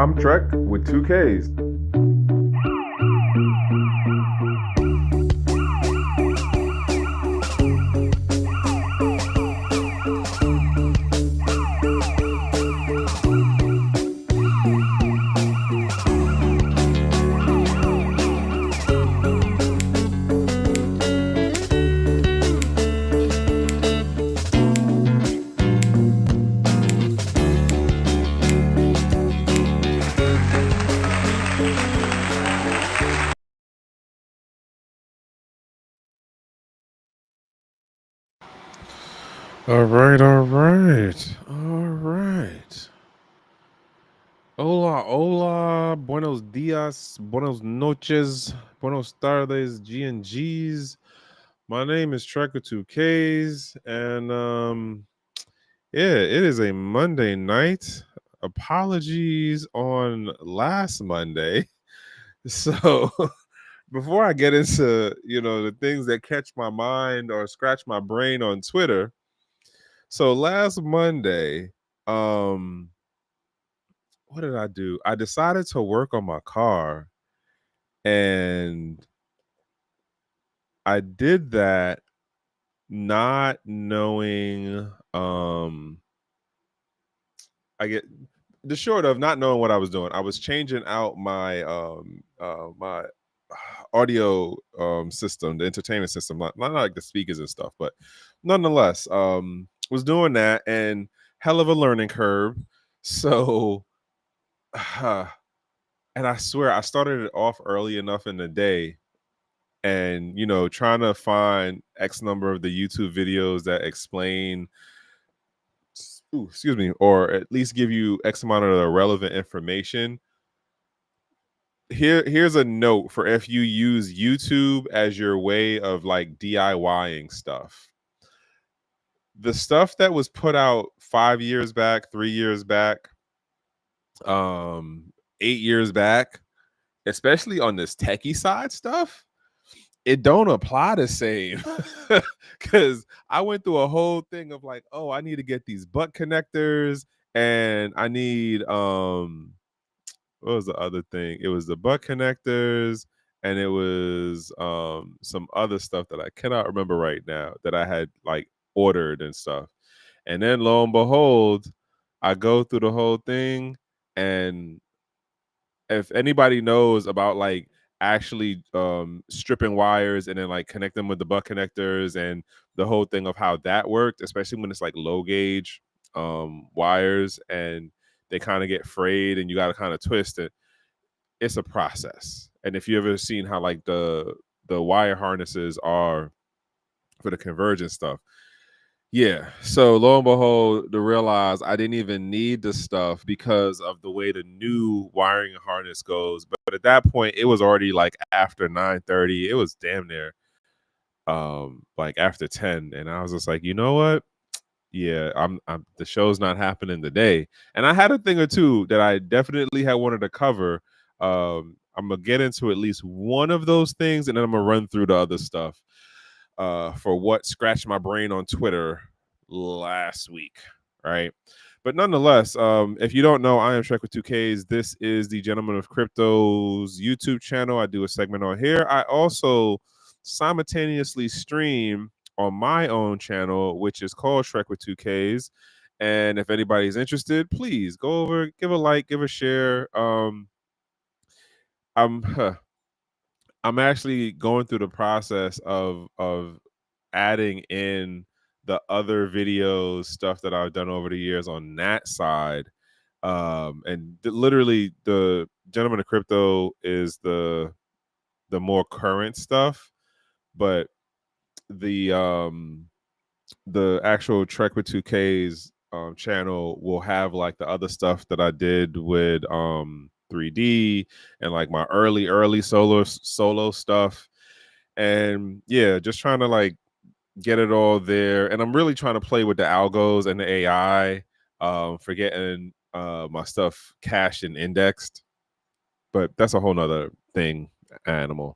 I'm Trek with 2Ks. All right. Hola, buenos dias, buenos noches, buenos tardes, GnGs. My name is Trekker 2Ks, and yeah, it is a Monday night. Apologies on last Monday. So before I get into, the things that catch my mind or scratch my brain on Twitter. So last Monday, what did I do? I decided to work on my car, and I did that not knowing I get the short of not knowing what I was doing. I was changing out my audio system, the entertainment system, not like the speakers and stuff, but nonetheless, was doing that, and hell of a learning curve. So and I swear I started it off early enough in the day, and trying to find X number of the YouTube videos that explain excuse me, or at least give you X amount of the relevant information. Here's a note for if you use YouTube as your way of like DIYing stuff. The stuff that was put out 5 years back, 3 years back, 8 years back, especially on this techie side stuff, it don't apply the same. Because I went through a whole thing of like, oh, I need to get these butt connectors, and I need what was the other thing? It was the butt connectors, and it was some other stuff that I cannot remember right now that I had like ordered and stuff. And then lo and behold, I go through the whole thing, and if anybody knows about like actually stripping wires and then like connect them with the butt connectors and the whole thing of how that worked, especially when it's like low gauge wires and they kind of get frayed and you got to kind of twist it. It's a process. And if you ever seen how like the wire harnesses are for the convergence stuff, yeah. So lo and behold, to realize I didn't even need the stuff because of the way the new wiring harness goes. But at that point, it was already like after 9:30. It was damn near like after 10. And I was just like, you know what? Yeah, I'm the show's not happening today. And I had a thing or two that I definitely had wanted to cover. I'm gonna get into at least one of those things, and then I'm gonna run through the other stuff for what scratched my brain on Twitter last week, right? But nonetheless, if you don't know, I am Shrek with 2Ks. This is the Gentleman of Crypto's YouTube channel. I do a segment on here. I also simultaneously stream on my own channel, which is called Shrek with 2Ks. And if anybody's interested, please go over, give a like, give a share. I'm I'm actually going through the process of adding in the other videos stuff that I've done over the years on that side. And literally the Gentleman of Crypto is the more current stuff, but the actual Trek with 2Ks channel will have like the other stuff that I did with 3D and like my early solo stuff. And yeah, just trying to like get it all there. And I'm really trying to play with the algos and the AI for getting my stuff cached and indexed. But that's a whole nother thing, animal.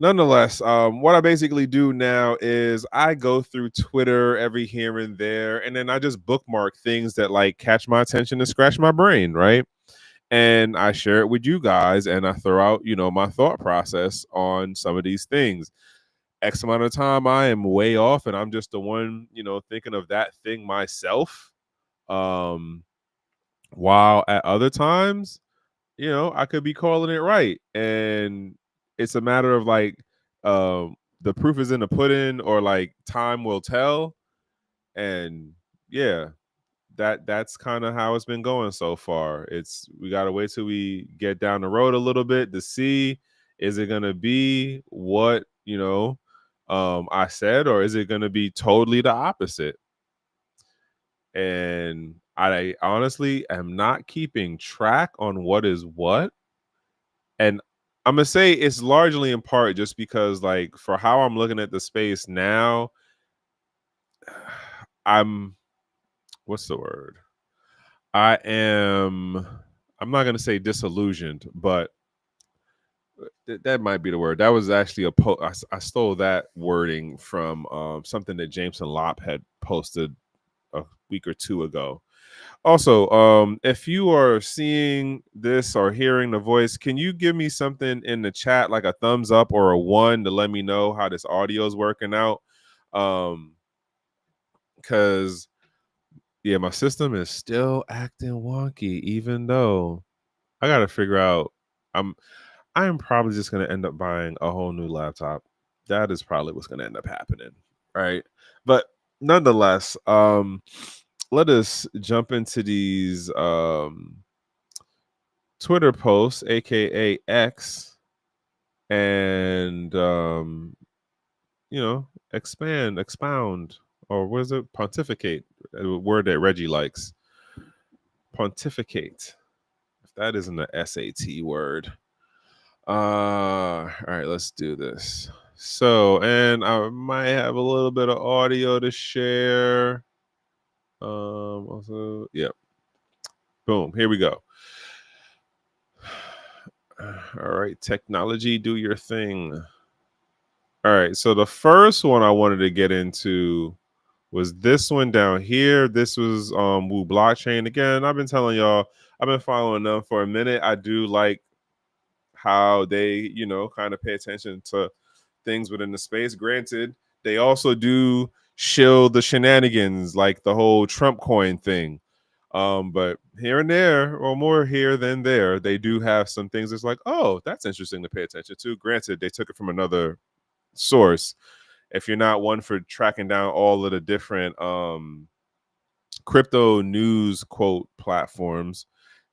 Nonetheless, what I basically do now is I go through Twitter every here and there, and then I just bookmark things that like catch my attention and scratch my brain, right? and I share it with you guys, and I throw out, my thought process on some of these things. X amount of time I am way off, and I'm just the one, thinking of that thing myself. While at other times, I could be calling it right. And it's a matter of like, the proof is in the pudding, or like time will tell. And yeah, that's kind of how it's been going so far. We gotta wait till we get down the road a little bit to see, is it gonna be what I said, or is it gonna be totally the opposite? And I honestly am not keeping track on what is what. And I'm gonna say it's largely in part just because, like, for how I'm looking at the space now, I'm what's the word? I'm not gonna say disillusioned, but that might be the word. That was actually I stole that wording from something that Jameson Lopp had posted a week or two ago. Also, if you are seeing this or hearing the voice, can you give me something in the chat, like a thumbs up or a 1, to let me know how this audio is working out? Because yeah, my system is still acting wonky, even though I got to figure out. I'm probably just going to end up buying a whole new laptop. That is probably what's going to end up happening, right? But nonetheless, let us jump into these Twitter posts, aka X, and expound, or what is it? Pontificate, a word that Reggie likes. Pontificate. If that isn't an SAT word. All right, let's do this. So, and I might have a little bit of audio to share. Also, yep. Boom. Here we go. All right, technology, do your thing. All right, so the first one I wanted to get into was this one down here. This was Woo Blockchain. Again, I've been telling y'all, I've been following them for a minute. I do like how they, kind of pay attention to things within the space. Granted, they also do shill the shenanigans, like the whole Trump coin thing. But here and there, or more here than there, they do have some things that's like, oh, that's interesting to pay attention to. Granted, they took it from another source. If you're not one for tracking down all of the different crypto news quote platforms,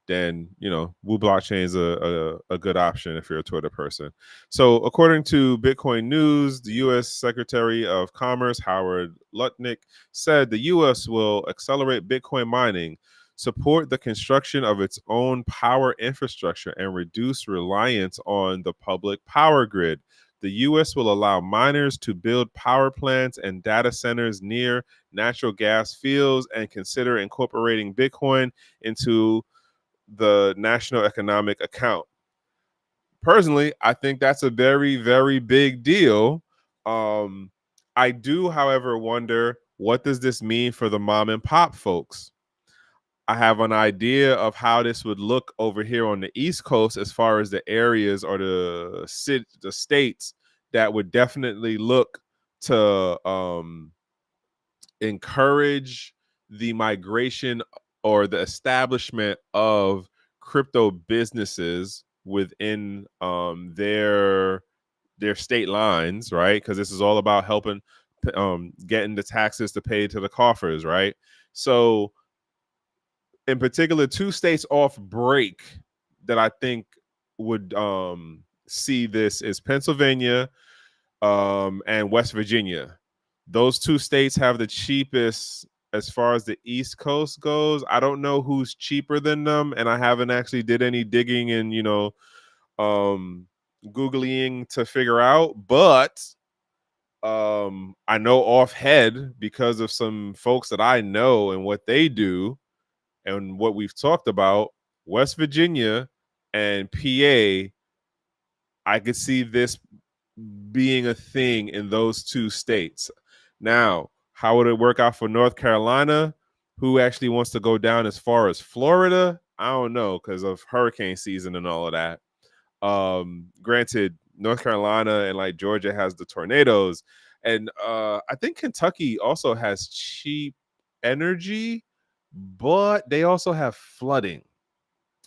then Woo Blockchain is a good option if you're a Twitter person. So according to Bitcoin News, the U.S. Secretary of Commerce Howard Lutnick said the U.S. will accelerate Bitcoin mining, support the construction of its own power infrastructure, and reduce reliance on the public power grid. The U.S. will allow miners to build power plants and data centers near natural gas fields and consider incorporating Bitcoin into the national economic account. Personally, I think that's a very, very big deal. I do, however, wonder, what does this mean for the mom and pop folks? I have an idea of how this would look over here on the East Coast, as far as the areas or the states that would definitely look to encourage the migration or the establishment of crypto businesses within their state lines, right? Because this is all about helping getting the taxes to pay to the coffers, right? So in particular, 2 states off break that I think would see this is Pennsylvania and West Virginia. Those 2 states have the cheapest as far as the East Coast goes. I don't know who's cheaper than them, and I haven't actually did any digging and googling to figure out. But I know off head, because of some folks that I know and what they do and what we've talked about, West Virginia and PA, I could see this being a thing in those 2 states. Now, how would it work out for North Carolina, who actually wants to go down as far as Florida? I don't know because of hurricane season and all of that. Granted, North Carolina and like Georgia has the tornadoes, and I think Kentucky also has cheap energy, but they also have flooding,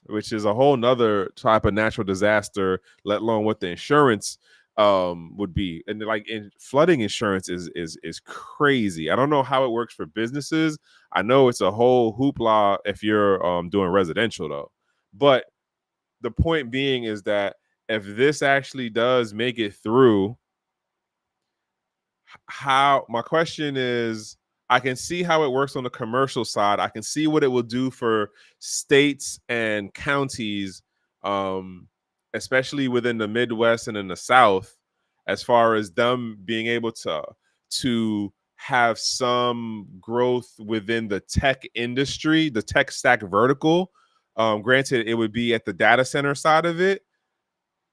which is a whole nother type of natural disaster, let alone what the insurance would be. And like flooding insurance is crazy. I don't know how it works for businesses. I know it's a whole hoopla if you're doing residential though. But the point being is that if this actually does make it through, how my question is, I can see how it works on the commercial side. I can see what it will do for states and counties, especially within the Midwest and in the South, as far as them being able to have some growth within the tech industry, the tech stack vertical. Granted, it would be at the data center side of it,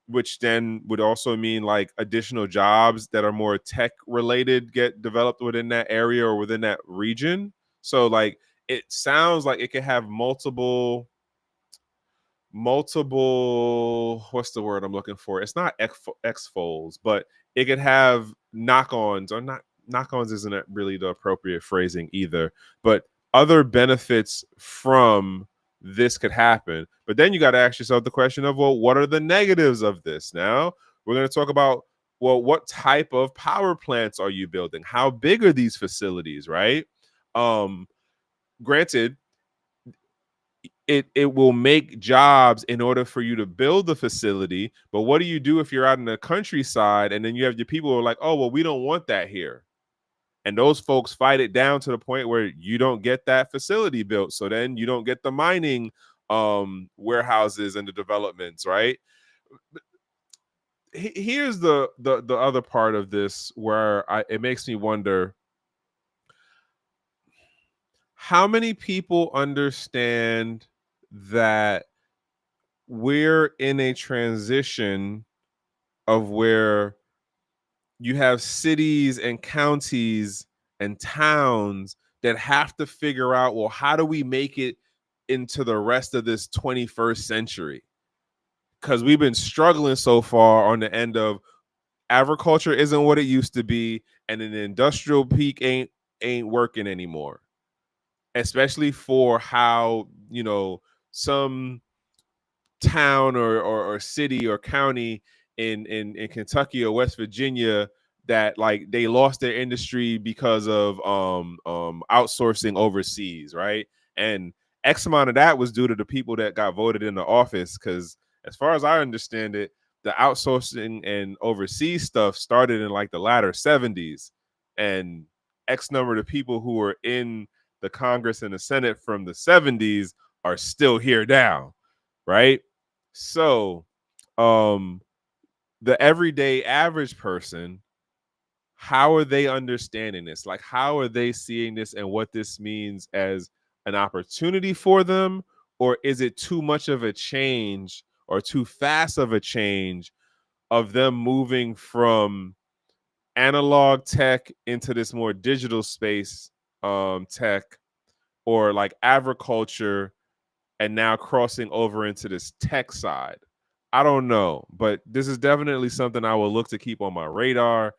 which then would also mean like additional jobs that are more tech related get developed within that area or within that region. So like it sounds like it could have multiple what's the word I'm looking for? It's not X folds, but it could have knock-ons, or not knock-ons isn't really the appropriate phrasing either, but other benefits from this could happen. But then you got to ask yourself the question of, well, what are the negatives of this? Now we're going to talk about, well, what type of power plants are you building? How big are these facilities, right? Granted, it will make jobs in order for you to build the facility. But what do you do if you're out in the countryside and then you have your people who are like, oh, well, we don't want that here. And those folks fight it down to the point where you don't get that facility built. So then you don't get the mining warehouses and the developments, right? Here's the other part of this where it makes me wonder, how many people understand that we're in a transition of where you have cities and counties and towns that have to figure out, well, how do we make it into the rest of this 21st century? Because we've been struggling so far on the end of agriculture isn't what it used to be, and an industrial peak ain't working anymore, especially for how, you know, some town or city or county in Kentucky or West Virginia that like they lost their industry because of outsourcing overseas, right? And X amount of that was due to the people that got voted into office, because as far as I understand it, the outsourcing and overseas stuff started in like the latter 70s, and X number of people who were in the Congress and the Senate from the 70s are still here now, right? So, the everyday average person, how are they understanding this? Like, how are they seeing this and what this means as an opportunity for them? Or is it too much of a change or too fast of a change of them moving from analog tech into this more digital space tech, or like agriculture and now crossing over into this tech side? I don't know, but this is definitely something I will look to keep on my radar.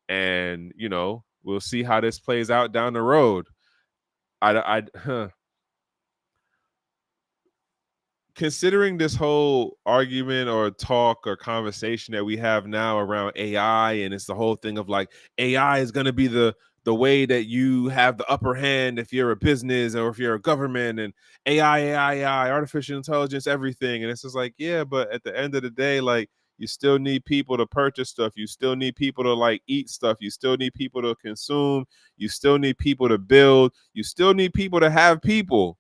And, you know, we'll see how this plays out down the road. Considering this whole argument or talk or conversation that we have now around AI, and it's the whole thing of like AI is going to be the way that you have the upper hand if you're a business or if you're a government, and AI, artificial intelligence, everything. And it's just like, yeah, but at the end of the day, like, you still need people to purchase stuff. You still need people to like eat stuff. You still need people to consume. You still need people to build. You still need people to have people.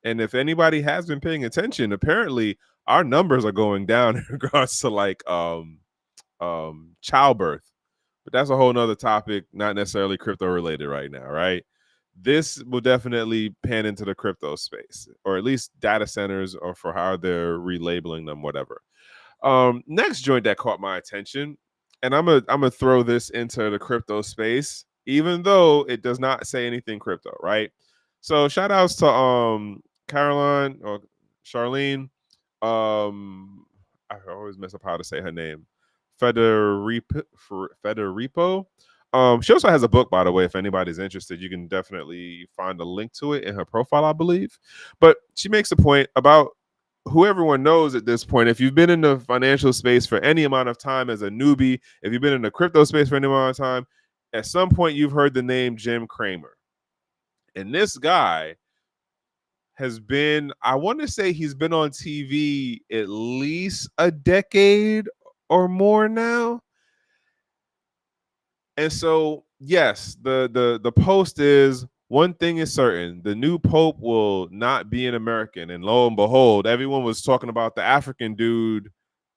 And if anybody has been paying attention, apparently our numbers are going down in regards to like childbirth. But that's a whole nother topic, not necessarily crypto related right now, right? This will definitely pan into the crypto space, or at least data centers, or for how they're relabeling them, whatever. Next joint that caught my attention, and I'm gonna throw this into the crypto space, even though it does not say anything crypto, right? So shout outs to Caroline, or Charlene, I always mess up how to say her name. Federipo. She also has a book, by the way. If anybody's interested, you can definitely find a link to it in her profile, I believe. But she makes a point about who everyone knows at this point. If you've been in the financial space for any amount of time as a newbie, if you've been in the crypto space for any amount of time, at some point you've heard the name Jim Cramer. And this guy has been, I want to say he's been on TV at least a decade or more now. And so, yes, the post is, one thing is certain: the new pope will not be an American. And lo and behold, everyone was talking about the African dude,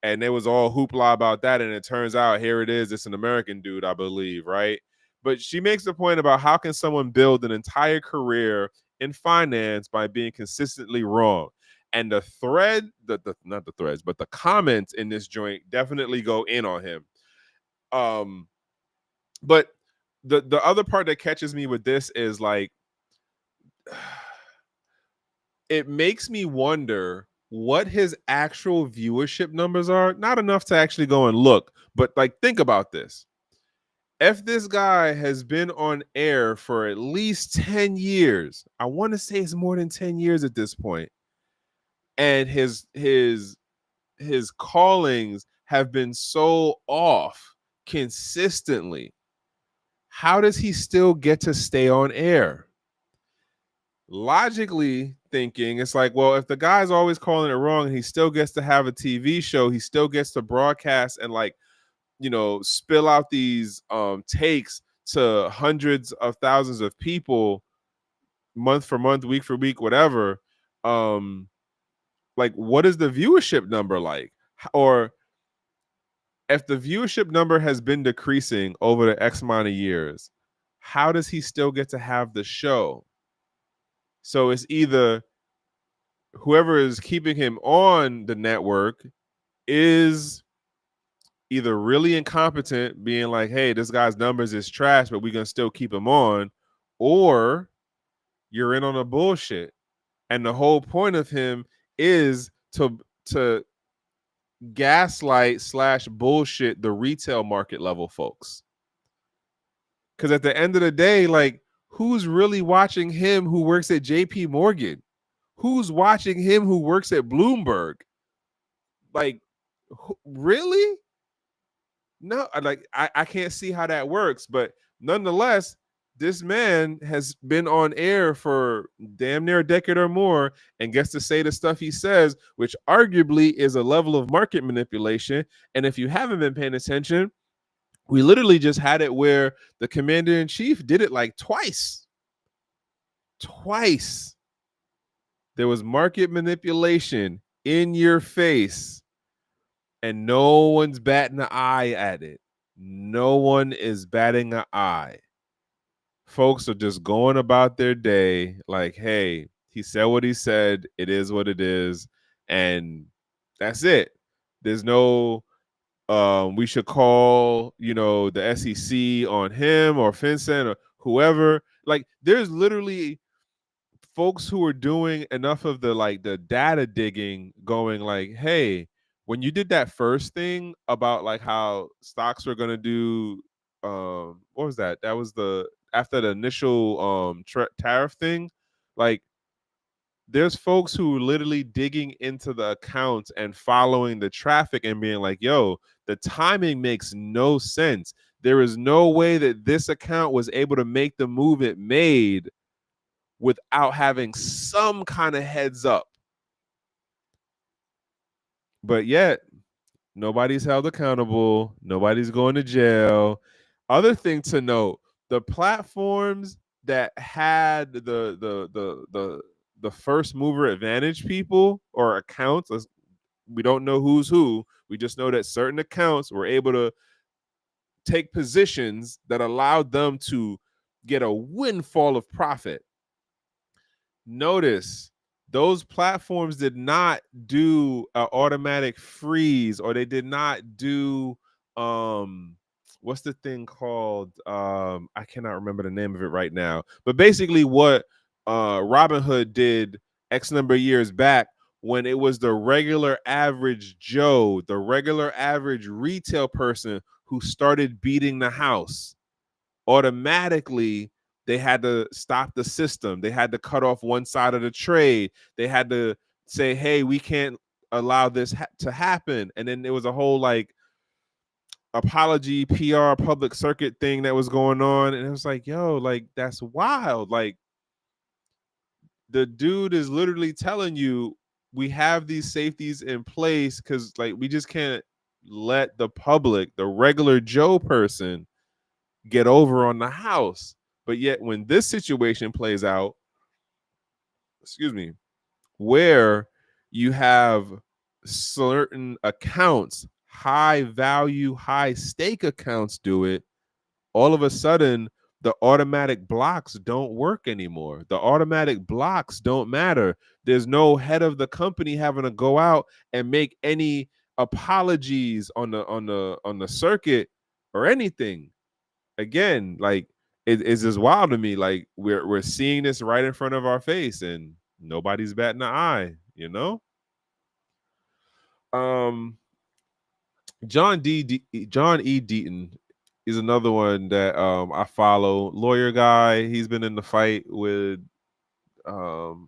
and there was all hoopla about that. And it turns out here it is; it's an American dude, I believe, right? But she makes the point about how can someone build an entire career in finance by being consistently wrong. And the thread, not the threads, but the comments in this joint definitely go in on him. But the other part that catches me with this is like, it makes me wonder what his actual viewership numbers are. Not enough to actually go and look, but like, think about this. If this guy has been on air for at least 10 years, I want to say it's more than 10 years at this point, and his callings have been so off consistently, how does he still get to stay on air? Logically thinking, it's like, well, if the guy's always calling it wrong and he still gets to have a TV show, he still gets to broadcast and, like, spill out these takes to hundreds of thousands of people month for month, week for week, whatever. Like, what is the viewership number like? Or if the viewership number has been decreasing over the X amount of years, how does he still get to have the show? So it's either whoever is keeping him on the network is either really incompetent, being like, hey, this guy's numbers is trash, but we're going to still keep him on, or you're in on a bullshit. And the whole point of him is to gaslight / bullshit the retail market level folks. Because at the end of the day, like, who's really watching him who works at JP Morgan? Who's watching him who works at Bloomberg? Like, really? No, I can't see how that works. But nonetheless, this man has been on air for damn near a decade or more and gets to say the stuff he says, which arguably is a level of market manipulation. And if you haven't been paying attention, we literally just had it where the commander-in-chief did it like twice. Twice. There was market manipulation in your face, and no one's batting an eye at it. No one is batting an eye. Folks are just going about their day like, hey, he said what he said. It is what it is. And that's it. There's no, we should call, the SEC on him or FinCEN or whoever. Like, there's literally folks who are doing enough of the data digging, going like, hey, when you did that first thing about like how stocks were going to do, what was that? That was after the initial tariff thing. Like, there's folks who are literally digging into the accounts and following the traffic and being like, yo, the timing makes no sense. There is no way that this account was able to make the move it made without having some kind of heads up. But yet, nobody's held accountable. Nobody's going to jail. Other thing to note, the platforms that had the first mover advantage people or accounts, we don't know who's who. We just know that certain accounts were able to take positions that allowed them to get a windfall of profit. Notice those platforms did not do an automatic freeze, or they did not do what's the thing called, I cannot remember the name of it right now, but basically what Robinhood did X number of years back when it was the regular average Joe, the regular average retail person who started beating the house. Automatically, they had to stop the system. They had to cut off one side of the trade. They had to say, hey, we can't allow this to happen. And then there was a whole like apology PR public circuit thing that was going on. And it was like, yo, like that's wild. Like the dude is literally telling you we have these safeties in place because like we just can't let the public, the regular Joe person, get over on the house. But yet when this situation plays out, excuse me, where you have certain accounts, high value, high stake accounts do it, all of a sudden the automatic blocks don't work anymore. The automatic blocks don't matter. There's no head of the company having to go out and make any apologies on the circuit or anything. Again, like it's just wild to me. Like we're seeing this right in front of our face and nobody's batting an eye, you know? John E. Deaton is another one that I follow. Lawyer guy. He's been in the fight with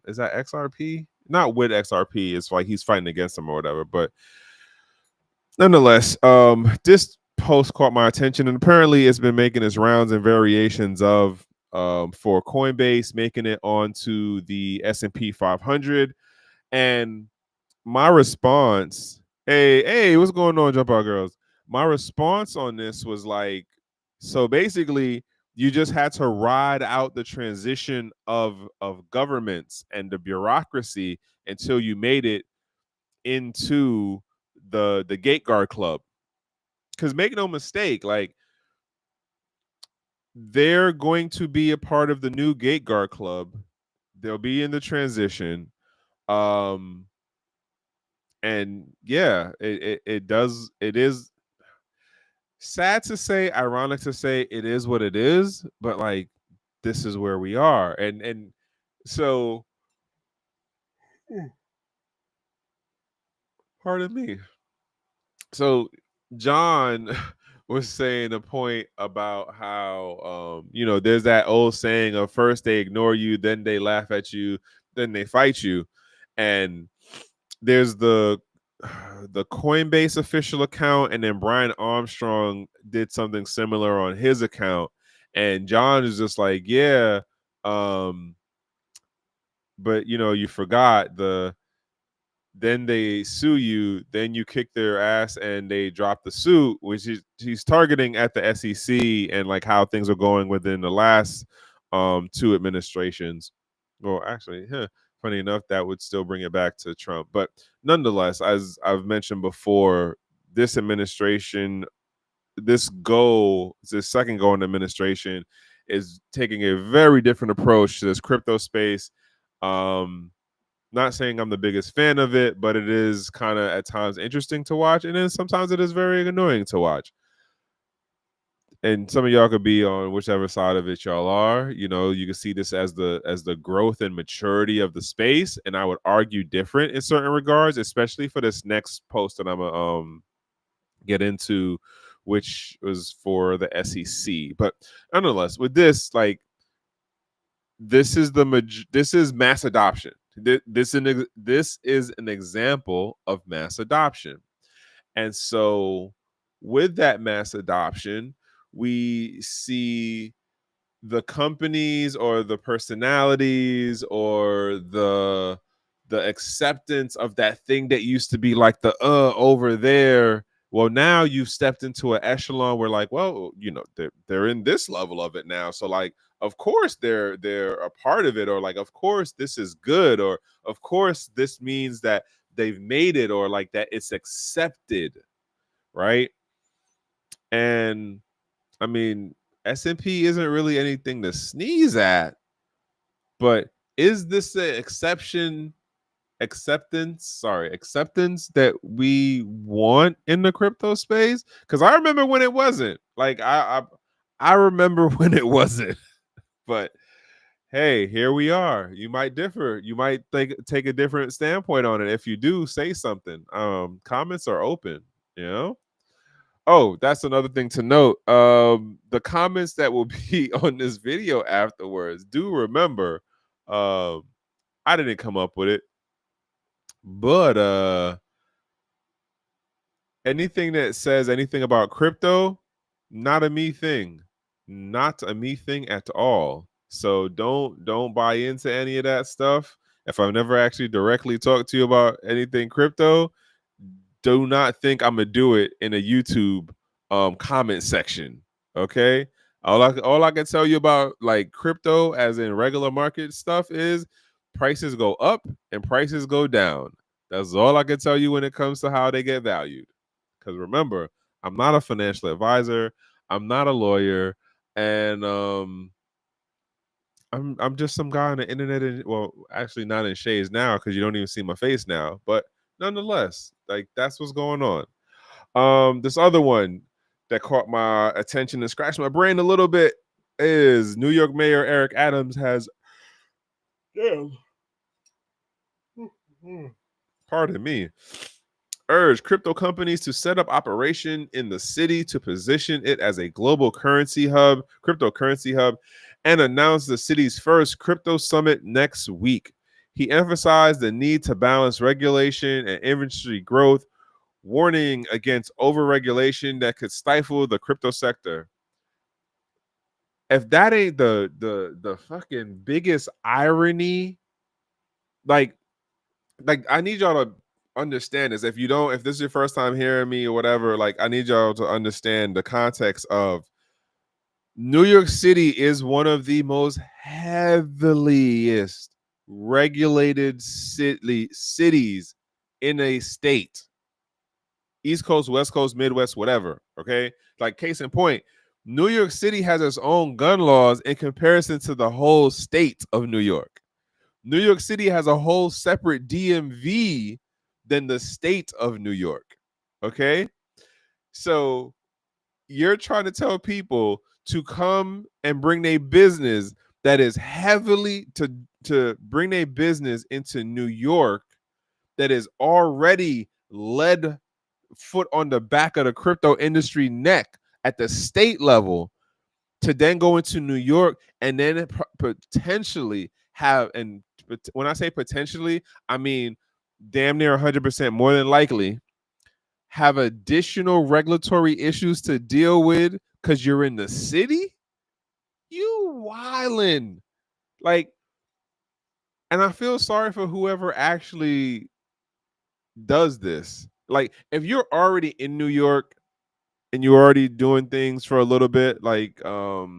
is that XRP? Not with XRP. It's like he's fighting against him or whatever. But nonetheless, this post caught my attention, and apparently it's been making its rounds and variations of for Coinbase, making it onto the S&P 500. And my response, hey, what's going on, Jump Out Girls? My response on this was like, so basically, you just had to ride out the transition of governments and the bureaucracy until you made it into the Gate Guard Club. Because make no mistake, like they're going to be a part of the new Gate Guard Club. They'll be in the transition. And yeah, it is sad to say, ironic to say, it is what it is, but like this is where we are. And so pardon me. So John was saying a point about how there's that old saying of first they ignore you, then they laugh at you, then they fight you. And there's the Coinbase official account, and then Brian Armstrong did something similar on his account, and John is just like, yeah, but you forgot then they sue you, then you kick their ass and they drop the suit, which he's targeting at the SEC and like how things are going within the last two administrations. Well, actually, funny enough, that would still bring it back to Trump. But nonetheless, as I've mentioned before, this administration, this second goal in administration is taking a very different approach to this crypto space. Not saying I'm the biggest fan of it, but it is kind of at times interesting to watch, and then sometimes it is very annoying to watch. And some of y'all could be on whichever side of it y'all are. You can see this as the growth and maturity of the space, and I would argue different in certain regards, especially for this next post that I'm gonna get into, which was for the SEC. But nonetheless, with this, like, this is mass adoption. This is an example of mass adoption. And so with that mass adoption, we see the companies or the personalities or the acceptance of that thing that used to be like the over there. Well, now you've stepped into an echelon where like, well, they're in this level of it now. So like, of course they're a part of it, or like, of course this is good, or of course this means that they've made it, or like that it's accepted, right? And I mean, S&P isn't really anything to sneeze at, but is this an acceptance that we want in the crypto space? Because I remember when it wasn't. Like I remember when it wasn't. But hey, here we are. You might differ. You might take a different standpoint on it. If you do, say something. Comments are open, you know? Oh, that's another thing to note. The comments that will be on this video afterwards, do remember, I didn't come up with it, but anything that says anything about crypto, not a me thing. Not a me thing at all. So don't buy into any of that stuff. If I've never actually directly talked to you about anything crypto, do not think I'm gonna do it in a YouTube comment section. Okay. All I can tell you about like crypto as in regular market stuff is prices go up and prices go down. That's all I can tell you when it comes to how they get valued. Because remember, I'm not a financial advisor, I'm not a lawyer, and I'm just some guy on the internet. Well, actually, not in shades now because you don't even see my face now. But nonetheless, like that's what's going on. This other one that caught my attention and scratched my brain a little bit is New York Mayor Eric Adams has, damn, pardon me, urged crypto companies to set up operation in the city to position it as a global cryptocurrency hub, and announced the city's first crypto summit next week. He emphasized the need to balance regulation and industry growth, warning against overregulation that could stifle the crypto sector. If that ain't the fucking biggest irony, like I need y'all to understand this. If this is your first time hearing me or whatever, like I need y'all to understand the context of New York City is one of the most heaviest regulated cities in a state. East Coast, West Coast, Midwest, whatever. Okay. Like case in point, New York City has its own gun laws in comparison to the whole state of New York. New York City has a whole separate DMV than the state of New York. Okay. So you're trying to tell people to come and bring their business that is heavily to bring their business into New York that is already led foot on the back of the crypto industry neck at the state level to then go into New York and then potentially have, and when I say potentially, I mean damn near 100% more than likely have additional regulatory issues to deal with because you're in the city. You wildin'. Like, and I feel sorry for whoever actually does this. Like, if you're already in New York and you're already doing things for a little bit, like God,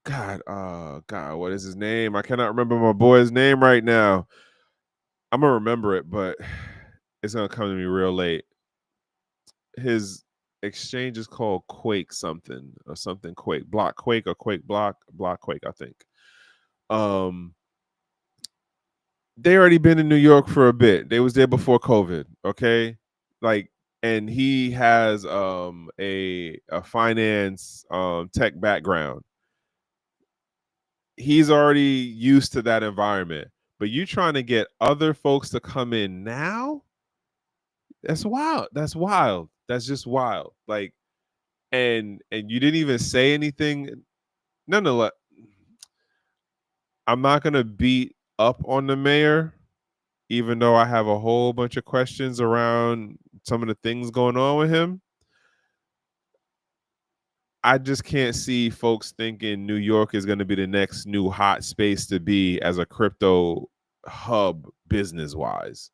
what is his name? I cannot remember my boy's name right now. I'm gonna remember it, but it's gonna come to me real late. His exchange is called Quake something or something Quake Block Quake or Quake Block Quake, I think. They already been in New York for a bit. They was there before COVID. Okay, like, and he has a finance tech background. He's already used to that environment. But you trying to get other folks to come in now? That's wild. That's wild. That's just wild. Like, and you didn't even say anything. Nonetheless, I'm not gonna beat up on the mayor, even though I have a whole bunch of questions around some of the things going on with him. I just can't see folks thinking New York is going to be the next new hot space to be as a crypto hub business wise.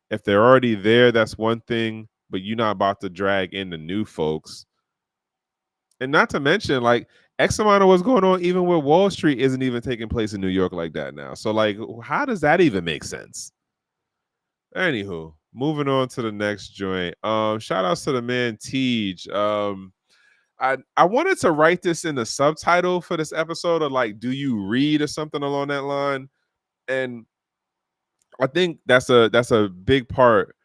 If they're already there, that's one thing, but you're not about to drag in the new folks. And not to mention, like, X amount of what's going on, even with Wall Street, isn't even taking place in New York like that now. So, like, how does that even make sense? Anywho, moving on to the next joint. Shout outs to the man Tej. I wanted to write this in the subtitle for this episode of like, do you read or something along that line? And I think that's a big part.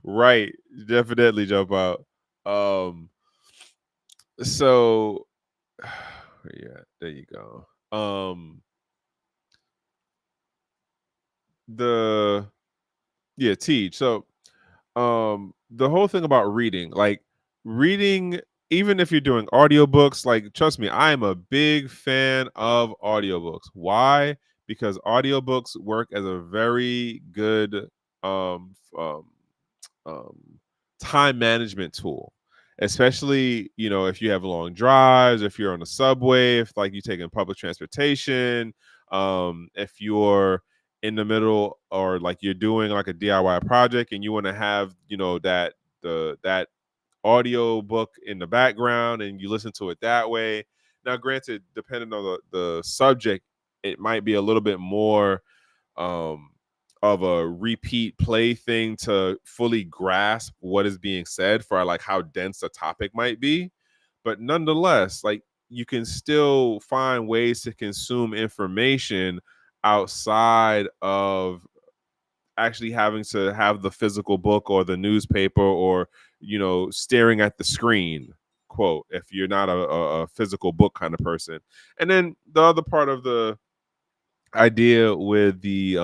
Right, definitely jump out. So yeah, there you go. Teach. So the whole thing about reading, like reading, even if you're doing audiobooks, like trust me, I am a big fan of audiobooks. Why? Because audiobooks work as a very good um um um time management tool, especially if you have long drives, if you're on the subway, if like you taking public transportation, if you're in the middle, or like you're doing like a DIY project and you want to have that audio book in the background and you listen to it that way. Now granted, depending on the subject, it might be a little bit more um of a repeat play thing to fully grasp what is being said, for like how dense a topic might be. But nonetheless, like you can still find ways to consume information outside of actually having to have the physical book or the newspaper, or staring at the screen, quote, if you're not a physical book kind of person. And then the other part of the idea with the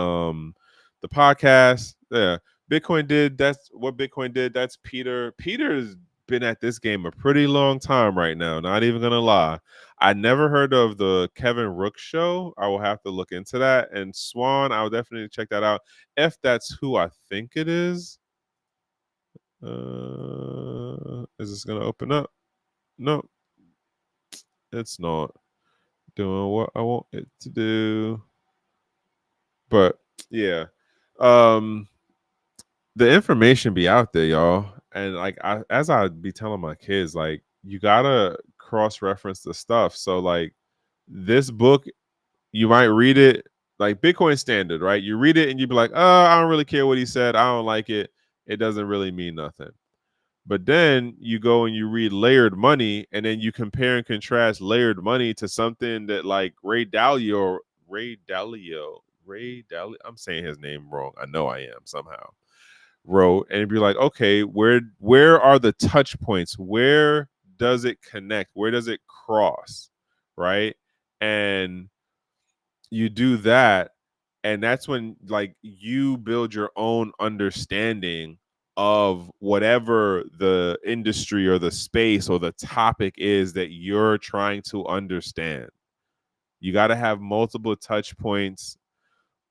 podcast, yeah, Bitcoin did. That's Peter's been at this game a pretty long time right now, not even gonna lie. I never heard of the Kevin Rook show. I will have to look into that. And Swan, I'll definitely check that out if that's who I think it is. Is this gonna open up? No, it's not doing what I want it to do. But yeah, um the information be out there, y'all. And like as I be telling my kids, like you gotta cross-reference the stuff. So like this book, you might read it, like Bitcoin Standard, right? You read it and you be like, I don't really care what he said. I don't like it. It doesn't really mean nothing. But then you go and you read Layered Money, and then you compare and contrast Layered Money to something that like Ray Dalio, I'm saying his name wrong. I know I am somehow. Wrote, and be like, okay, where are the touch points? Where does it connect? Where does it cross? Right? And you do that, and that's when like you build your own understanding of whatever the industry or the space or the topic is that you're trying to understand. You got to have multiple touch points,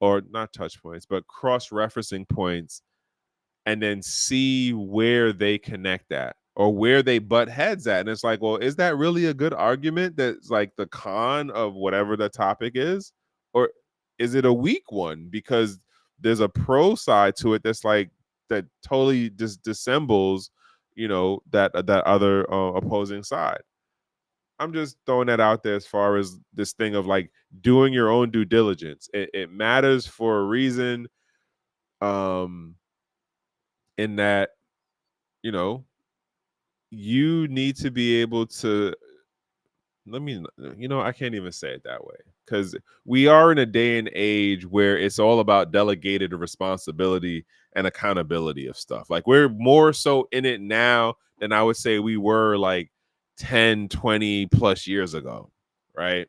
or not touch points, but cross-referencing points, and then see where they connect at or where they butt heads at. And it's like, well, is that really a good argument that's like the con of whatever the topic is? Or is it a weak one because there's a pro side to it that's like that totally just dissembles, that other opposing side? I'm just throwing that out there as far as this thing of like doing your own due diligence. It matters for a reason. In that, you know, you need to be able to, I can't even say it that way, because we are in a day and age where it's all about delegated responsibility and accountability of stuff. Like we're more so in it now than I would say we were like 10, 20 plus years ago, right?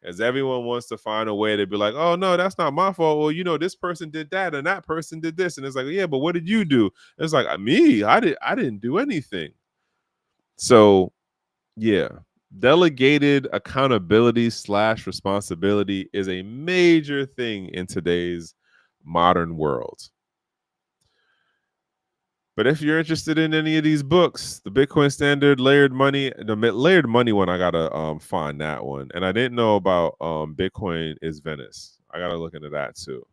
As everyone wants to find a way to be like, oh no, that's not my fault. Well, this person did that and that person did this, and it's like, yeah, but what did you do? It's like, me, I didn't do anything. So yeah, delegated accountability / responsibility is a major thing in today's modern world. But if you're interested in any of these books, the Bitcoin Standard, Layered Money, the Layered Money one, I gotta find that one. And I didn't know about Bitcoin is Venice. I gotta look into that too.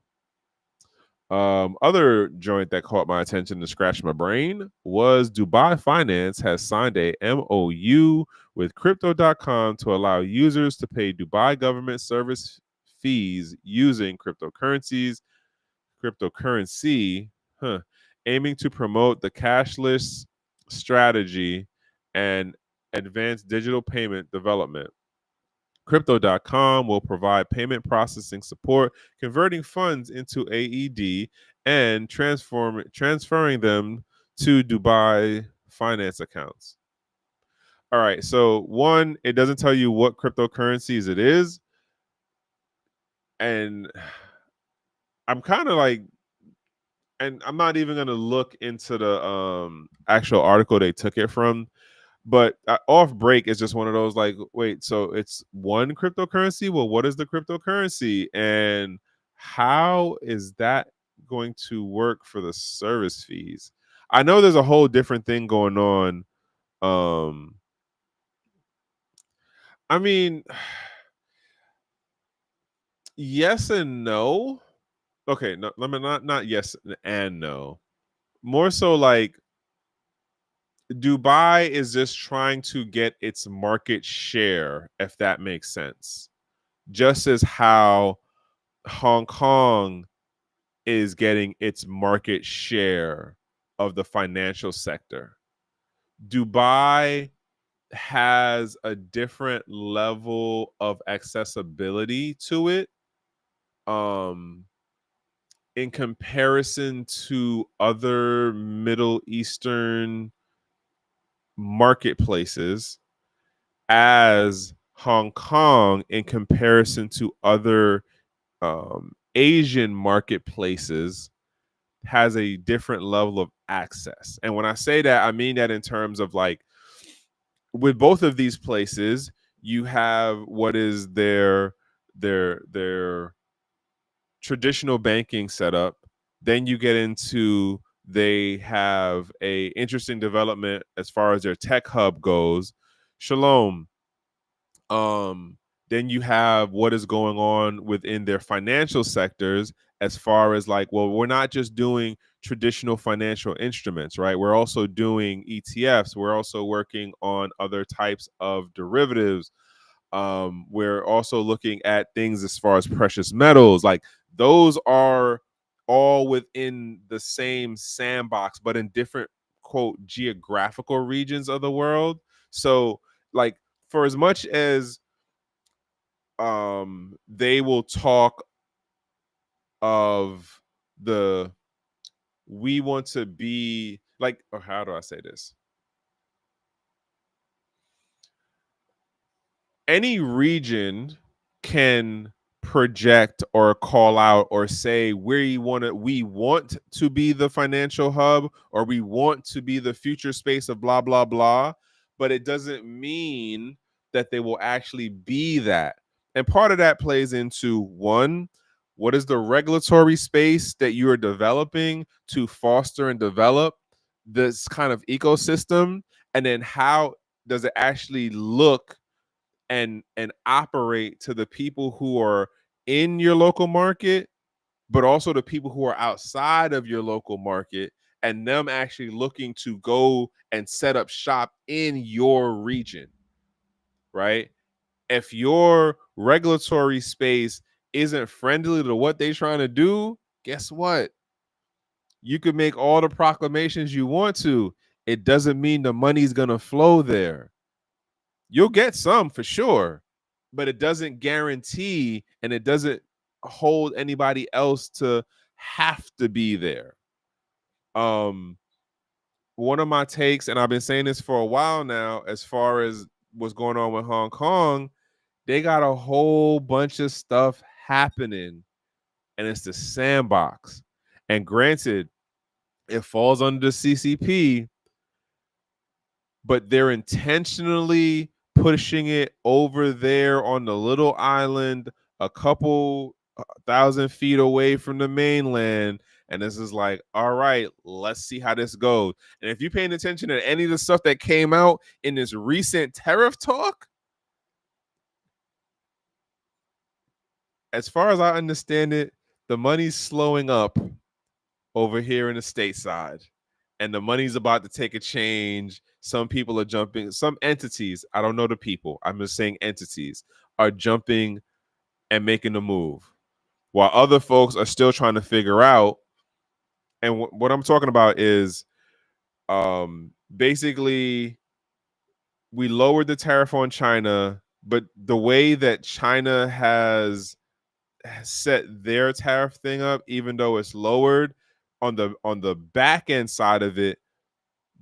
Other joint that caught my attention to scratch my brain was Dubai Finance has signed a MOU with Crypto.com to allow users to pay Dubai government service fees using cryptocurrency, aiming to promote the cashless strategy and advanced digital payment development. Crypto.com will provide payment processing support, converting funds into AED and transferring them to Dubai finance accounts. All right, so one, it doesn't tell you what cryptocurrencies it is, and I'm kind of like, and I'm not even gonna look into the actual article they took it from, but off break is just one of those like, wait, so it's one cryptocurrency? Well, what is the cryptocurrency, and how is that going to work for the service fees? I know there's a whole different thing going on. I mean, yes and no. Okay, no, let me not yes and no. More so like Dubai is just trying to get its market share, if that makes sense. Just as how Hong Kong is getting its market share of the financial sector. Dubai has a different level of accessibility to it in comparison to other Middle Eastern marketplaces, as Hong Kong in comparison to other Asian marketplaces has a different level of access. And when I say that, I mean that in terms of like, with both of these places, you have what is their traditional banking setup. Then you get into, they have a interesting development as far as their tech hub goes. Shalom. Then you have what is going on within their financial sectors, as far as like, well, we're not just doing traditional financial instruments, right? We're also doing ETFs. We're also working on other types of derivatives. We're also looking at things as far as precious metals. Like, those are all within the same sandbox, but in different, quote, geographical regions of the world. So like, for as much as they will talk of the, we want to be like, or how do I say this? Any region can project or call out or say we want to be the financial hub, or we want to be the future space of blah blah blah, but it doesn't mean that they will actually be that. And part of that plays into, one, what is the regulatory space that you are developing to foster and develop this kind of ecosystem, and then how does it actually look and operate to the people who are in your local market, but also the people who are outside of your local market, and them actually looking to go and set up shop in your region, right? If your regulatory space isn't friendly to what they're trying to do, guess what? You could make all the proclamations you want to. It doesn't mean the money's going to flow there. You'll get some for sure, but it doesn't guarantee, and it doesn't hold anybody else to have to be there. One of my takes, and I've been saying this for a while now, as far as what's going on with Hong Kong, they got a whole bunch of stuff happening, and it's the sandbox. And granted, it falls under the CCP, but they're intentionally pushing it over there on the little island, a couple 1,000 feet away from the mainland. And this is like, all right, let's see how this goes. And if you're paying attention to any of the stuff that came out in this recent tariff talk, as far as I understand it, the money's slowing up over here in the stateside, and the money's about to take a change. Some people are jumping, some entities, I don't know the people, I'm just saying entities, are jumping and making the move, while other folks are still trying to figure out. And what I'm talking about is basically, we lowered the tariff on China, but the way that China has set their tariff thing up, even though it's lowered, on the back end side of it,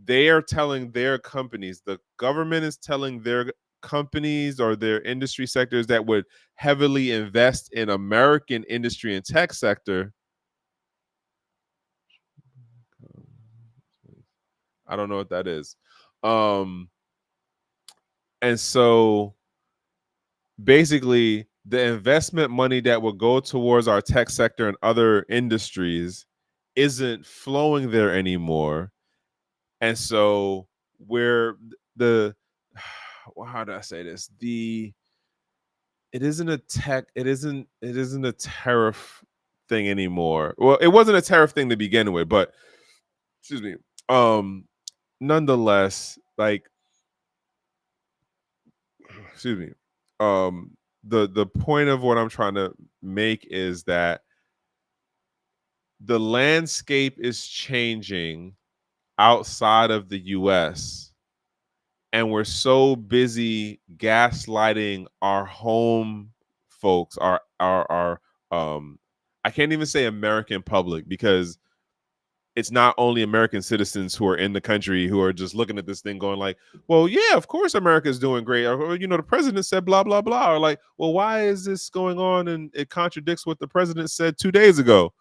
they are telling their companies, the government is telling their companies or their industry sectors that would heavily invest in American industry and tech sector. I don't know what that is. And so basically the investment money that would go towards our tech sector and other industries isn't flowing there anymore. And so where the how do I say this? It isn't a tariff thing anymore. Well, it wasn't a tariff thing to begin with, but excuse me. Nonetheless, like excuse me. The point of what I'm trying to make is that the landscape is changing outside of the US, and we're so busy gaslighting our home folks, our I can't even say American public, because it's not only American citizens who are in the country who are just looking at this thing going like, well, yeah, of course America's doing great. Or, you know, the president said blah, blah, blah. Or like, well, why is this going on? And it contradicts what the president said 2 days ago.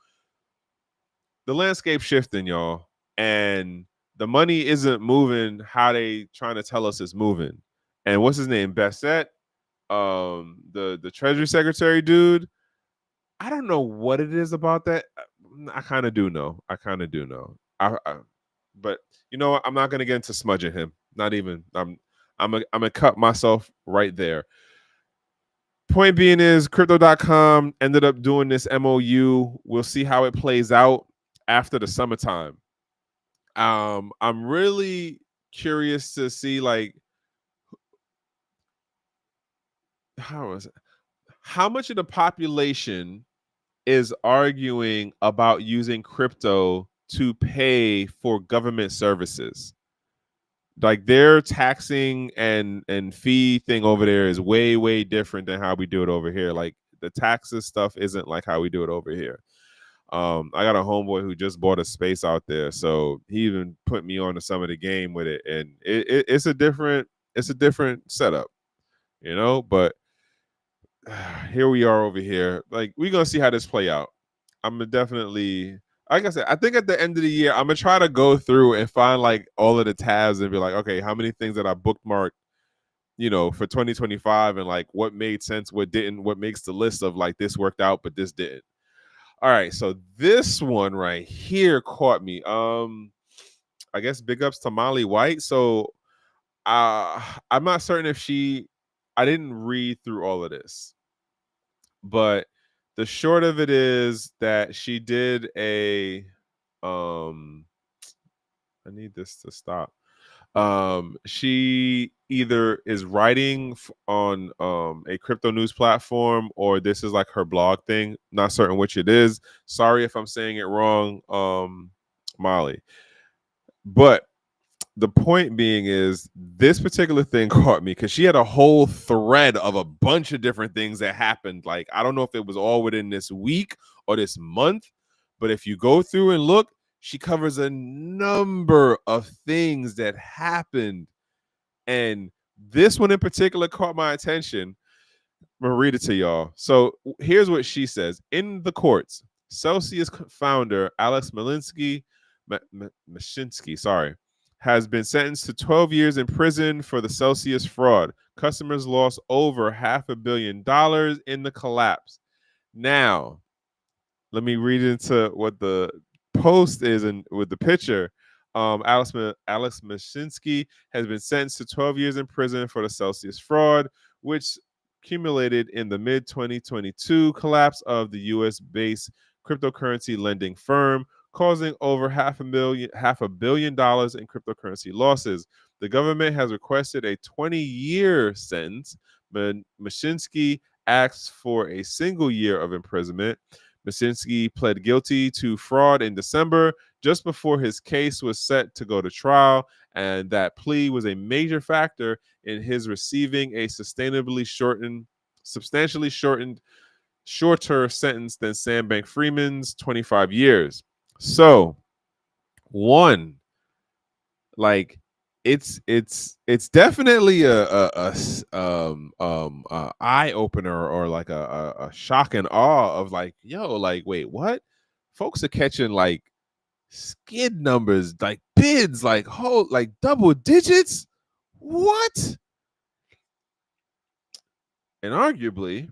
The landscape shifting, y'all. And the money isn't moving how they trying to tell us it's moving. And what's his name? Bassett, the Treasury Secretary dude. I don't know what it is about that. I kind of do know. But you know what? I'm not gonna get into smudging him. Not even. I'm gonna cut myself right there. Point being is crypto.com ended up doing this MOU. We'll see how it plays out after the summertime. I'm really curious to see like how much of the population is arguing about using crypto to pay for government services. Like their taxing and fee thing over there is way different than how we do it over here. Like the taxes stuff isn't like how we do it over here. I got a homeboy who just bought a space out there, so he even put me on to some of the game with it, and it's a different setup, you know. But here we are over here. Like we're gonna see how this play out. I'm gonna definitely, like I said, I think at the end of the year, I'm gonna try to go through and find like all of the tabs and be like, okay, how many things that I bookmarked, you know, for 2025, and like what made sense, what didn't, what makes the list of like this worked out, but this didn't. All right, so this one right here caught me. I guess big ups to Molly White. So I'm not certain if I didn't read through all of this, but the short of it is that she did a I need this to stop. She either is writing on a crypto news platform, or this is like her blog thing. Not certain which it is. Sorry if I'm saying it wrong, Molly. But the point being is this particular thing caught me because she had a whole thread of a bunch of different things that happened. Like, I don't know if it was all within this week or this month, but if you go through and look, she covers a number of things that happened. And this one in particular caught my attention. I'm going to read it to y'all. So here's what she says. In the courts, Celsius founder Alex Mashinsky, has been sentenced to 12 years in prison for the Celsius fraud. Customers lost over $500 million in the collapse. Now, let me read into what the post is and with the picture. Alex Mashinsky has been sentenced to 12 years in prison for the Celsius fraud, which accumulated in the mid-2022 collapse of the US-based cryptocurrency lending firm, causing over $500 million in cryptocurrency losses. The government has requested a 20-year sentence. Mashinsky asks for a single year of imprisonment. Mashinsky pled guilty to fraud in December, just before his case was set to go to trial, and that plea was a major factor in his receiving a substantially shorter sentence than Sam Bankman-Fried's 25 years. So, one, Like it's definitely a eye opener, or like a shock and awe of like, yo, like, wait, what? Folks are catching like skid numbers, like bids, like whole, like double digits. What? And arguably,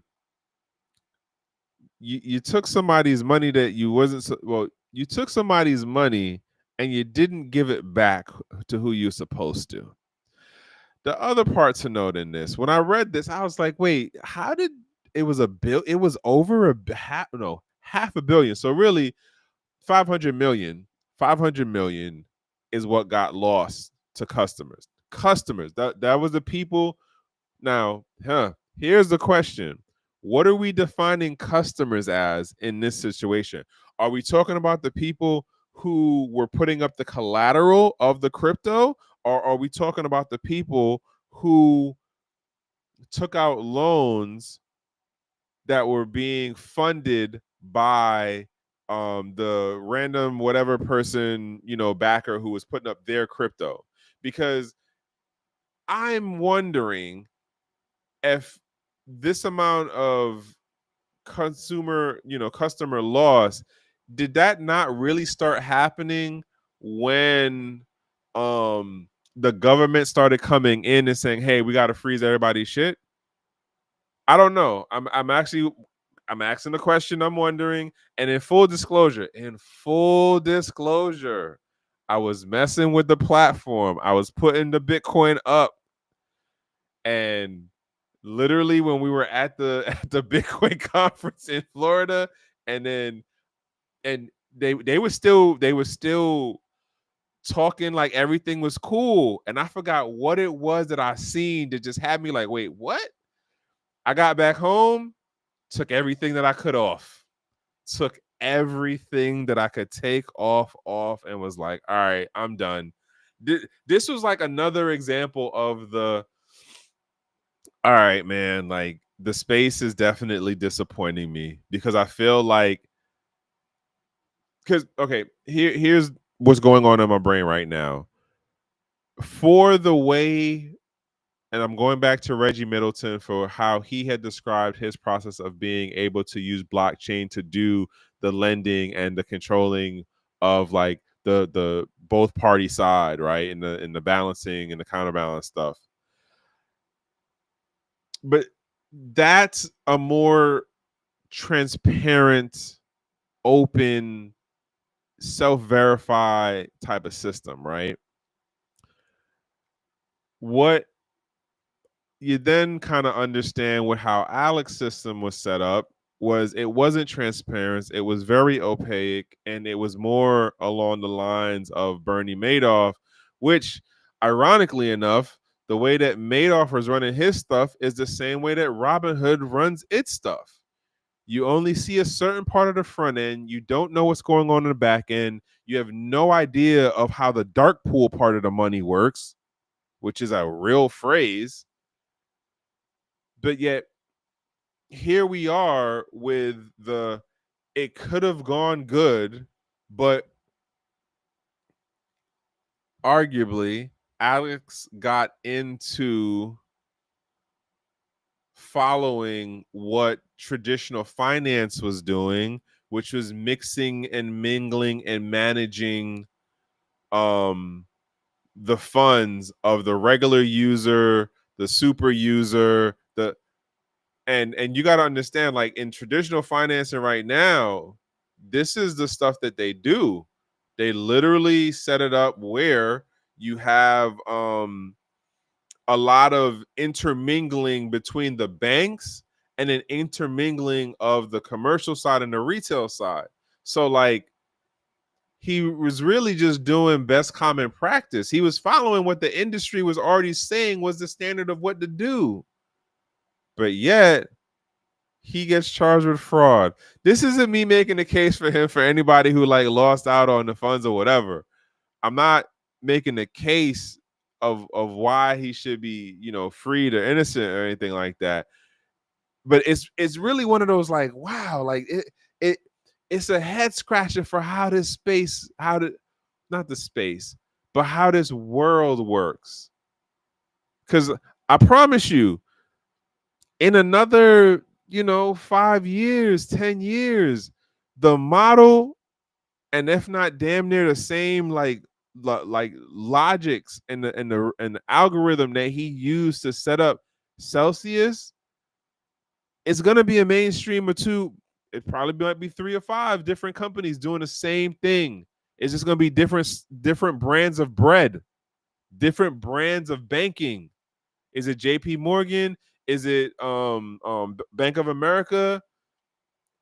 you took somebody's money that you wasn't well. You took somebody's money and you didn't give it back to who you're supposed to. The other part to note in this, when I read this, I was like, wait, how did it was a bill? It was over half a billion. So really, 500 million, 500 million is what got lost to customers. Customers, that was the people. Now, here's the question. What are we defining customers as in this situation? Are we talking about the people who were putting up the collateral of the crypto, or are we talking about the people who took out loans that were being funded by the random whatever person, backer who was putting up their crypto? Because I'm wondering if this amount of customer loss, did that not really start happening when the government started coming in and saying, hey, we got to freeze everybody's shit? I don't know. I'm asking the question. I'm wondering. And in full disclosure, I was messing with the platform. I was putting the Bitcoin up, and literally when we were at the at the Bitcoin conference in Florida, and then and they were still talking like everything was cool, and I forgot what it was that I seen that just had me like, wait, what? I got back home, took everything that I could off, took everything that I could take off, and was like, all right, I'm done. This was like another example of the, all right, man, like the space is definitely disappointing me, because I feel like, because okay, here's what's going on in my brain right now. For the way, and I'm going back to Reggie Middleton for how he had described his process of being able to use blockchain to do the lending and the controlling of like the both party side, right? In the balancing and the counterbalance stuff. But that's a more transparent, open, self-verify type of system, right? What you then kind of understand with how Alex's system was set up was, it wasn't transparent, it was very opaque, and it was more along the lines of Bernie Madoff, which, ironically enough, the way that Madoff was running his stuff is the same way that Robinhood runs its stuff. You only see a certain part of the front end. You don't know what's going on in the back end. You have no idea of how the dark pool part of the money works, which is a real phrase. But yet, here we are with the, it could have gone good, but arguably Alex got into following what traditional finance was doing, which was mixing and mingling and managing the funds of the regular user, the super user, the and you got to understand, like in traditional financing right now, this is the stuff that they do. They literally set it up where you have a lot of intermingling between the banks, and an intermingling of the commercial side and the retail side. So like, he was really just doing best common practice. He was following what the industry was already saying was the standard of what to do. But yet, he gets charged with fraud. This isn't me making a case for him for anybody who like lost out on the funds or whatever. I'm not making a case of why he should be, freed or innocent or anything like that. But it's really one of those like, wow, like it's a head scratcher for how this space, not the space, but how this world works. Because I promise you, in another, 5 years, 10 years, the model, and if not damn near the same, like logics and the algorithm that he used to set up Celsius, it's gonna be a mainstream or two. It probably might be 3 or 5 different companies doing the same thing. It's just gonna be different brands of bread, different brands of banking. Is it JP Morgan? Is it Bank of America?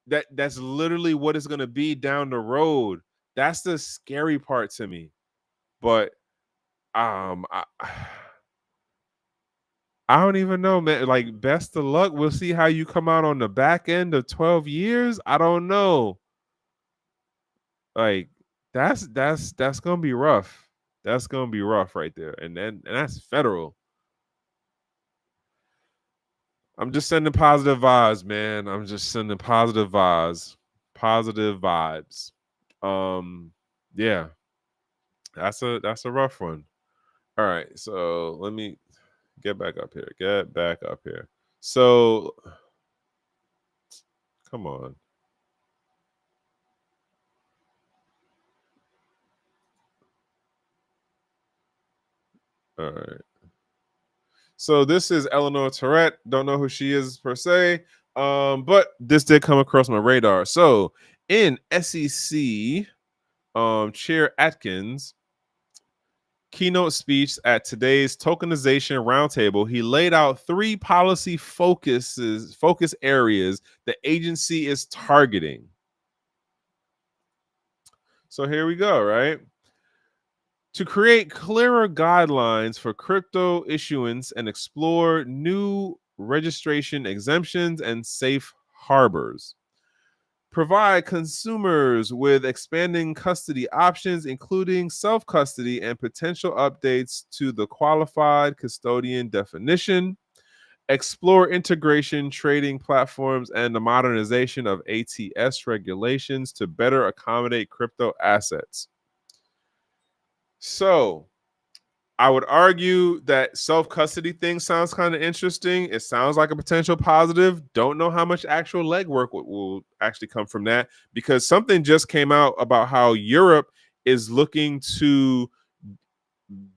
That's literally what it's gonna be down the road. That's the scary part to me. But I don't even know, man. Like, best of luck. We'll see how you come out on the back end of 12 years. I don't know. Like, that's gonna be rough. That's gonna be rough right there. And that's federal. I'm just sending positive vibes, man. I'm just sending positive vibes. Positive vibes. Yeah, that's a rough one. All right, so let me get back up here. Get back up here. So come on. All right. So this is Eleanor Tourette. Don't know who she is per se, but this did come across my radar. So in SEC, Chair Atkins keynote speech at today's tokenization roundtable, he laid out 3 policy focus areas the agency is targeting. So here we go, right? To create clearer guidelines for crypto issuance and explore new registration exemptions and safe harbors. Provide consumers with expanding custody options, including self-custody and potential updates to the qualified custodian definition. Explore integration, trading platforms, and the modernization of ATS regulations to better accommodate crypto assets. So, I would argue that self-custody thing sounds kind of interesting. It sounds like a potential positive. Don't know how much actual legwork will actually come from that, because something just came out about how Europe is looking to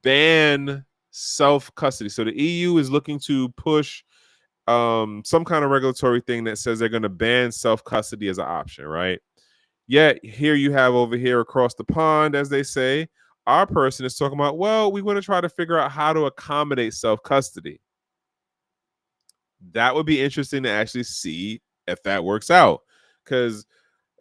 ban self-custody. So the EU is looking to push some kind of regulatory thing that says they're going to ban self-custody as an option, right? Yet here you have over here across the pond, as they say, our person is talking about, well, we want to try to figure out how to accommodate self-custody. That would be interesting to actually see if that works out. Because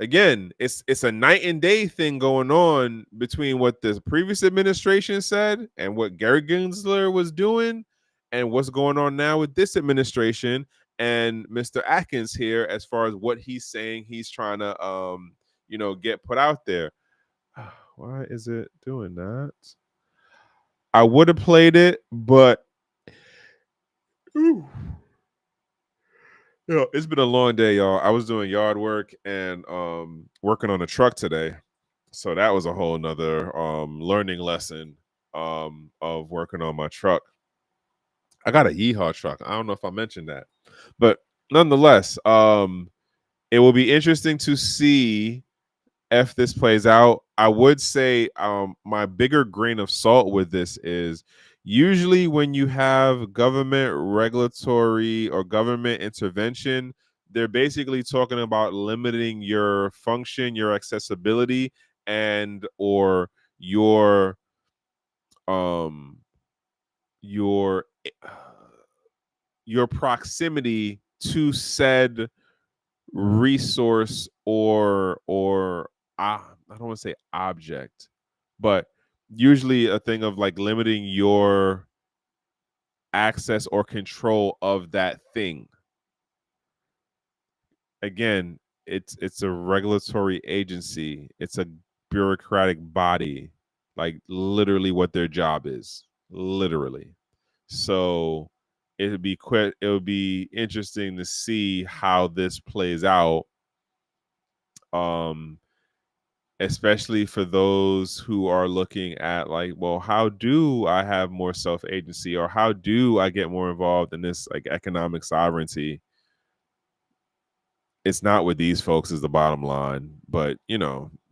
again, it's a night and day thing going on between what the previous administration said and what Gary Gensler was doing and what's going on now with this administration and Mr. Atkins here, as far as what he's saying he's trying to get put out there. Why is it doing that? I would have played it, but it's been a long day, y'all. I was doing yard work and working on a truck today. So that was a whole nother learning lesson of working on my truck. I got a Yeehaw truck. I don't know if I mentioned that, but nonetheless, it will be interesting to see if this plays out. I would say my bigger grain of salt with this is usually when you have government regulatory or government intervention, they're basically talking about limiting your function, your accessibility, and or um your your proximity to said resource or I don't want to say object, but usually a thing of like limiting your access or control of that thing. Again, it's a regulatory agency. It's a bureaucratic body, like literally what their job is, literally. So it would be interesting to see how this plays out. especially for those who are looking at like, well, how do I have more self-agency, or how do I get more involved in this like economic sovereignty? It's not with these folks is the bottom line. But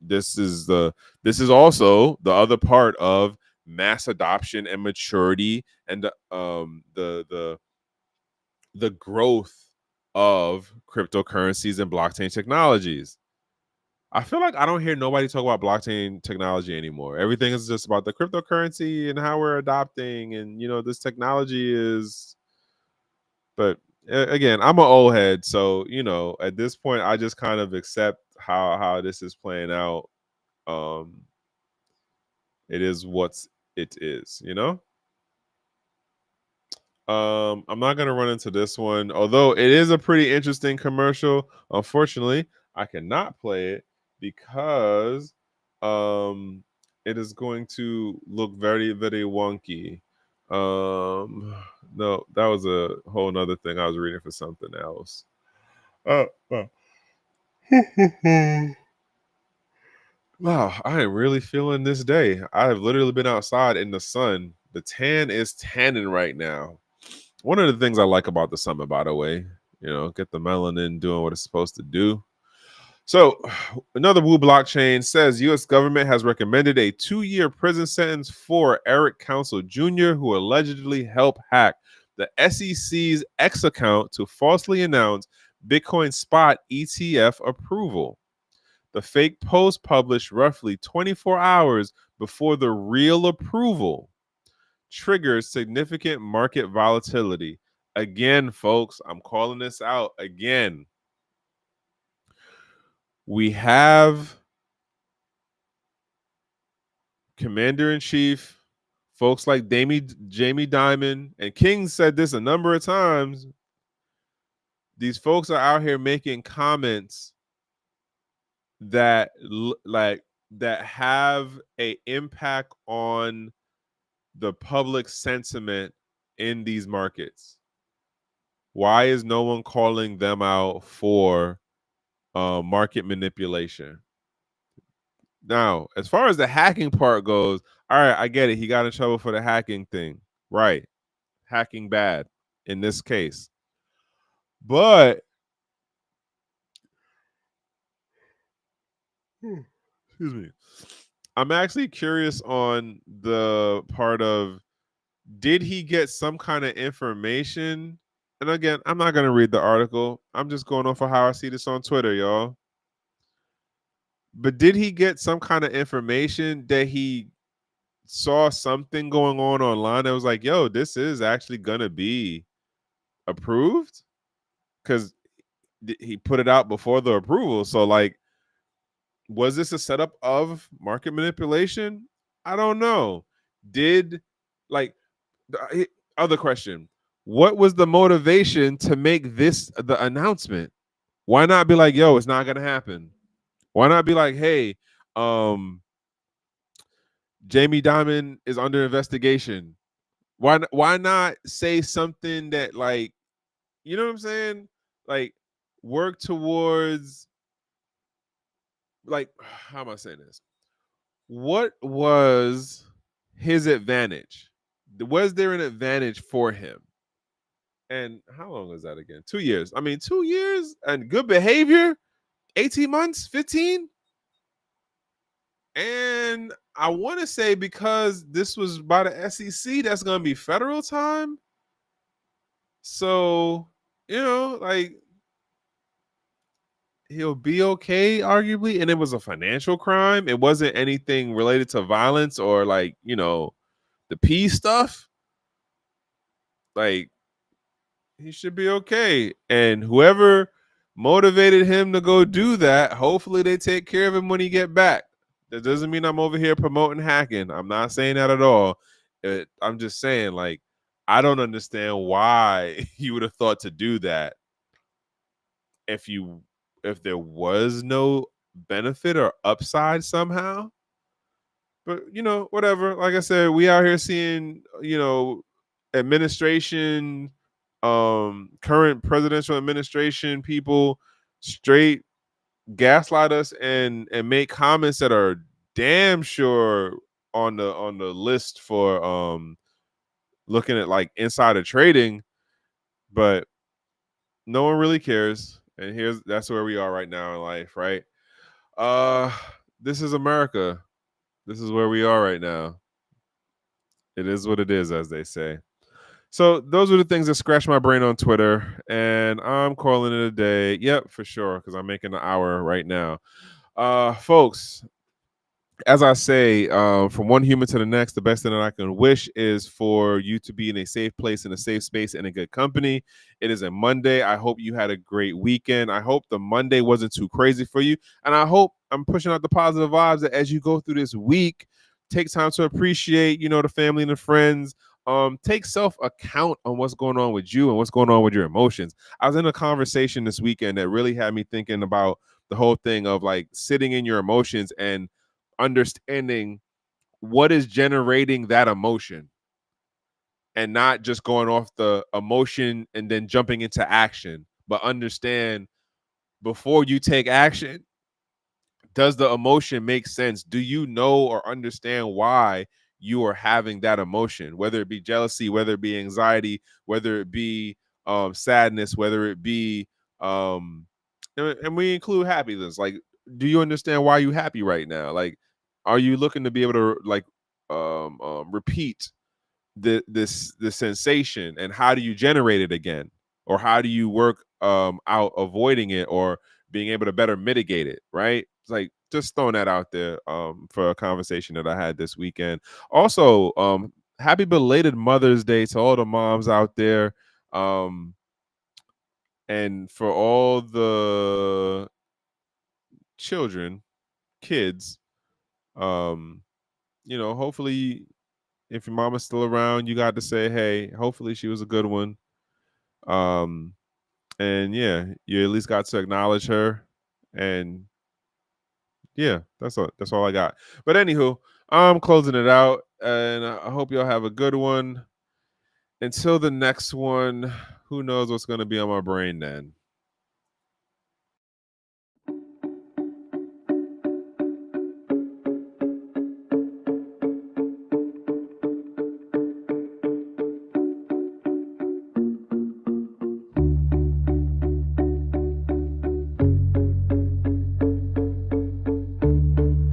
this is also the other part of mass adoption and maturity and the growth of cryptocurrencies and blockchain technologies. I feel like I don't hear nobody talk about blockchain technology anymore. Everything is just about the cryptocurrency and how we're adopting, and this technology is. But again, I'm an old head, so at this point, I just kind of accept how this is playing out. It is what it is. I'm not gonna run into this one, although it is a pretty interesting commercial. Unfortunately, I cannot play it because it is going to look very, very wonky. No, that was a whole nother thing I was reading for something else. Wow, I am really feeling this day. I have literally been outside in the sun. The tan is tanning right now. One of the things I like about the summer, by the way, get the melanin doing what it's supposed to do. So, another Wu blockchain says U.S. government has recommended a 2-year prison sentence for Eric Council Jr., who allegedly helped hack the SEC's X account to falsely announce Bitcoin spot ETF approval. The fake post published roughly 24 hours before the real approval triggers significant market volatility. Again, folks, I'm calling this out again. We have Commander-in-Chief, folks like Jamie Dimon, and King said this a number of times. These folks are out here making comments that that have a impact on the public sentiment in these markets. Why is no one calling them out for market manipulation? Now, as far as the hacking part goes, all right, I get it. He got in trouble for the hacking thing. Right. Hacking bad in this case. But excuse me. I'm actually curious on the part of, did he get some kind of information? And again, I'm not going to read the article. I'm just going off of how I see this on Twitter, y'all. But did he get some kind of information that he saw something going on online that was like, yo, this is actually going to be approved? Because he put it out before the approval. So, like, was this a setup of market manipulation? I don't know. Did, like, other question, what was the motivation to make this the announcement? Why not be like, yo, it's not gonna happen? Why not be like, hey, Jamie Dimon is under investigation? Why not say something that, like, you know what I'm saying? Like, work towards, like, how am I saying this? What was his advantage? Was there an advantage for him? And how long was that again? 2 years. I mean, 2 years and good behavior, 18 months, 15. And I want to say, because this was by the SEC, that's going to be federal time. So, like, he'll be okay, arguably. And it was a financial crime. It wasn't anything related to violence or, like, the peace stuff. Like, he should be okay. And whoever motivated him to go do that, hopefully they take care of him when he get back. That doesn't mean I'm over here promoting hacking. I'm not saying that at all. I'm just saying, like, I don't understand why you would have thought to do that if there was no benefit or upside somehow. But whatever. Like I said, we out here seeing, administration, current presidential administration people straight gaslight us and make comments that are damn sure on the list for looking at like insider trading, but no one really cares. And that's where we are right now in life, right? This is America. This is where we are right now. It is what it is, as they say. So those are the things that scratch my brain on Twitter, and I'm calling it a day. Yep, for sure, because I'm making an hour right now. Folks, as I say, from one human to the next, the best thing that I can wish is for you to be in a safe place, in a safe space, in a good company. It is a Monday. I hope you had a great weekend. I hope the Monday wasn't too crazy for you. And I hope I'm pushing out the positive vibes that as you go through this week, take time to appreciate, the family and the friends. Take self-account on what's going on with you and what's going on with your emotions. I was in a conversation this weekend that really had me thinking about the whole thing of like sitting in your emotions and understanding what is generating that emotion and not just going off the emotion and then jumping into action, but understand before you take action, does the emotion make sense? Do you know or understand why you are having that emotion, whether it be jealousy, whether it be anxiety, whether it be sadness, whether it be and we include happiness. Like, do you understand why you happy right now? Like, are you looking to be able to like repeat the sensation, and how do you generate it again, or how do you work out avoiding it or being able to better mitigate it, right? It's like just throwing that out there for a conversation that I had this weekend. Also, happy belated Mother's Day to all the moms out there, and for all the kids, hopefully if your mama's still around, you got to say, hey, hopefully she was a good one. Um, and yeah, you at least got to acknowledge her. And yeah, that's all I got. But anywho, I'm closing it out, and I hope y'all have a good one. Until the next one, who knows what's going to be on my brain then.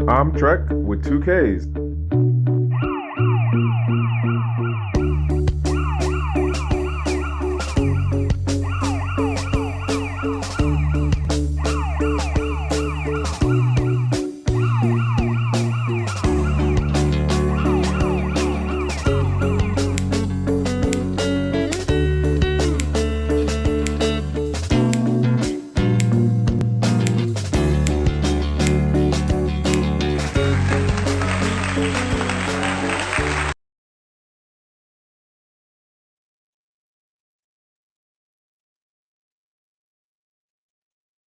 I'm Trek with 2Ks.